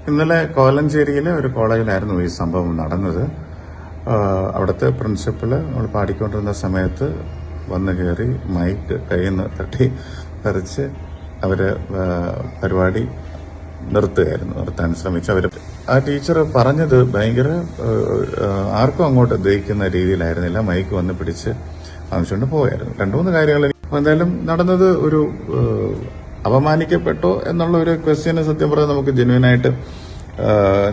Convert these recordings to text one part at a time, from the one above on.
ഇന്നലെ കോലഞ്ചേരിയിലെ ഒരു കോളേജിലായിരുന്നു ഈ സംഭവം നടന്നത്. അവിടുത്തെ പ്രിൻസിപ്പല് നമ്മൾ പാടിക്കൊണ്ടിരുന്ന സമയത്ത് വന്നു കയറി മൈക്ക് കയ്യിൽ നിന്ന് തട്ടി പറിച്ച് അവര് പരിപാടി നിർത്താൻ ശ്രമിച്ചു. ആ ടീച്ചർ പറഞ്ഞത് ഭയങ്കര ആർക്കും അങ്ങോട്ട് ദഹിക്കുന്ന രീതിയിലായിരുന്നില്ല. മൈക്ക് വന്ന് പിടിച്ച് വാങ്ങിച്ചുകൊണ്ട് പോയായിരുന്നു. 2-3 കാര്യങ്ങൾ. എന്തായാലും നടന്നത് ഒരു അപമാനിക്കപ്പെട്ടോ എന്നുള്ള ഒരു ക്വസ്റ്റ്യന് സത്യം പറഞ്ഞാൽ നമുക്ക് ജെന്യുവനായിട്ട്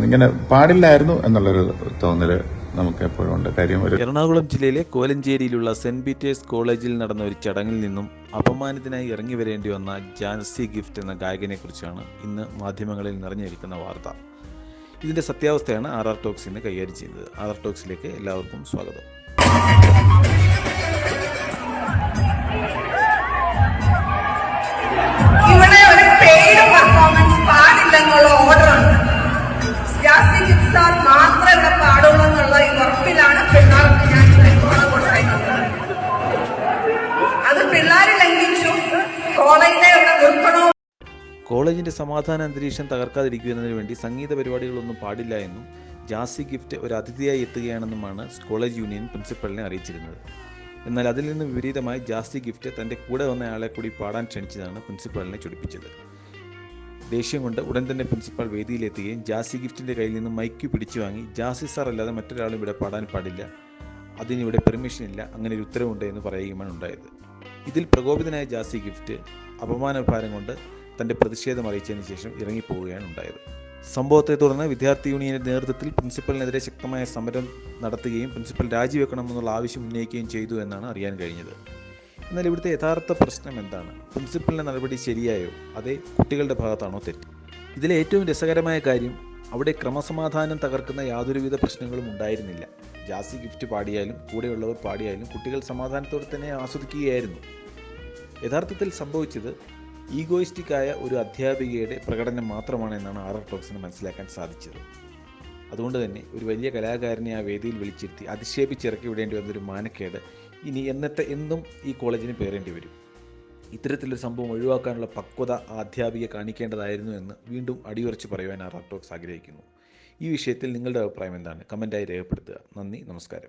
ഇങ്ങനെ പാടില്ലായിരുന്നു എന്നുള്ളൊരു തോന്നല് നമുക്ക് എപ്പോഴും ഉണ്ട്. കാര്യം എറണാകുളം ജില്ലയിലെ കോലഞ്ചേരിയിലുള്ള സെന്റ് പീറ്റേഴ്സ് കോളേജിൽ നടന്ന ഒരു ചടങ്ങിൽ നിന്നും അപമാനത്തിനായി ഇറങ്ങി വരേണ്ടി വന്ന ജാൻസി ഗിഫ്റ്റ് എന്ന ഗായകനെ കുറിച്ചാണ് ഇന്ന് മാധ്യമങ്ങളിൽ നിറഞ്ഞിരിക്കുന്ന വാർത്ത. ഇതിന്റെ സത്യാവസ്ഥയാണ് RR ടോക്സ് ഇന്ന് കൈകാര്യം ചെയ്യുന്നത്. RR ടോക്സിലേക്ക് എല്ലാവർക്കും സ്വാഗതം. ഇവിടെ ഒരു പെയ്ഡ് പെർഫോമൻസ് പാടില്ലെന്നുള്ള ഓർഡർ ഉണ്ട്. ജാസി ഗിഫ്റ്റ് സാർ മാത്രമേ ഇവിടെ പാടുള്ളൂ എന്നുള്ള ഈ ഉറപ്പിലാണ് പിള്ളേർക്ക് ഞാൻ കോളം കൊണ്ടായിരുന്നത്. അത് പിള്ളേർ ലംഘിച്ചു. കോളേജിനെ ഇവിടെ നിർത്തണോ? കോളേജിന്റെ സമാധാന അന്തരീക്ഷം തകർക്കാതിരിക്കുന്നതിന് വേണ്ടി സംഗീത പരിപാടികളൊന്നും പാടില്ല എന്നും ജാസി ഗിഫ്റ്റ് ഒരു അതിഥിയായി എത്തുകയാണെന്നുമാണ് കോളേജ് യൂണിയൻ പ്രിൻസിപ്പലിനെ അറിയിച്ചിരുന്നത്. എന്നാൽ അതിൽ നിന്ന് വിപരീതമായി ജാസി ഗിഫ്റ്റ് തൻ്റെ കൂടെ വന്ന ആളെ കൂടി പാടാൻ ക്ഷണിച്ചതാണ് പ്രിൻസിപ്പാളിനെ ചൊടിപ്പിച്ചത്. ദേഷ്യം കൊണ്ട് ഉടൻ തന്നെ പ്രിൻസിപ്പാൾ വേദിയിലെത്തുകയും ജാസി ഗിഫ്റ്റിൻ്റെ കയ്യിൽ നിന്ന് മൈക്ക് പിടിച്ചു വാങ്ങി ജാസി സാർ അല്ലാതെ മറ്റൊരാളും ഇവിടെ പാടാൻ പാടില്ല, അതിനിവിടെ പെർമിഷൻ ഇല്ല, അങ്ങനെ ഒരു ഉത്തരവുണ്ട് എന്ന് പറയുകയുമാണ് ഉണ്ടായത്. ഇതിൽ പ്രകോപിതനായ ജാസി ഗിഫ്റ്റ് അപമാനഭാരം കൊണ്ട് തൻ്റെ പ്രതിഷേധം അറിയിച്ചതിന് ശേഷം ഇറങ്ങിപ്പോവുകയാണ് ഉണ്ടായത്. സംഭവത്തെ തുടർന്ന് വിദ്യാർത്ഥി യൂണിയന്റെ നേതൃത്വത്തിൽ പ്രിൻസിപ്പലിനെതിരെ ശക്തമായ സമരം നടത്തുകയും പ്രിൻസിപ്പൽ രാജിവെക്കണമെന്നുള്ള ആവശ്യം ഉന്നയിക്കുകയും ചെയ്തു എന്നാണ് അറിയാൻ കഴിഞ്ഞത്. എന്നാൽ ഇവിടുത്തെ യഥാർത്ഥ പ്രശ്നം എന്താണ്? പ്രിൻസിപ്പലിന്റെ നടപടി ശരിയായോ, അതേ കുട്ടികളുടെ ഭാഗത്താണോ തെറ്റ്? ഇതിലെ ഏറ്റവും രസകരമായ കാര്യം, അവിടെ ക്രമസമാധാനം തകർക്കുന്ന യാതൊരുവിധ പ്രശ്നങ്ങളും ഉണ്ടായിരുന്നില്ല. ജാസി ഗിഫ്റ്റ് പാടിയാലും കൂടെയുള്ളവർ പാടിയാലും കുട്ടികൾ സമാധാനത്തോടെ തന്നെ ആസ്വദിക്കുകയായിരുന്നു. യഥാർത്ഥത്തിൽ സംഭവിച്ചത് ഈഗോയിസ്റ്റിക്കായ ഒരു അധ്യാപികയുടെ പ്രകടനം മാത്രമാണ് എന്നാണ് RR ടോക്സിന് മനസ്സിലാക്കാൻ സാധിച്ചത്. അതുകൊണ്ട് തന്നെ ഒരു വലിയ കലാകാരനെ ആ വേദിയിൽ വിളിച്ചിരുത്തി അധിക്ഷേപിച്ചിറക്കി വിടേണ്ടി വന്നൊരു മാനക്കേട് ഇനി എന്നും ഈ കോളേജിന് പേറേണ്ടി വരും. ഇത്തരത്തിലൊരു സംഭവം ഒഴിവാക്കാനുള്ള പക്വത ആ അധ്യാപിക കാണിക്കേണ്ടതായിരുന്നു എന്ന് വീണ്ടും അടിയുറച്ച് പറയുവാൻ RR ടോക്സ് ആഗ്രഹിക്കുന്നു. ഈ വിഷയത്തിൽ നിങ്ങളുടെ അഭിപ്രായം എന്താണ്? കമൻറ്റായി രേഖപ്പെടുത്തുക. നന്ദി, നമസ്കാരം.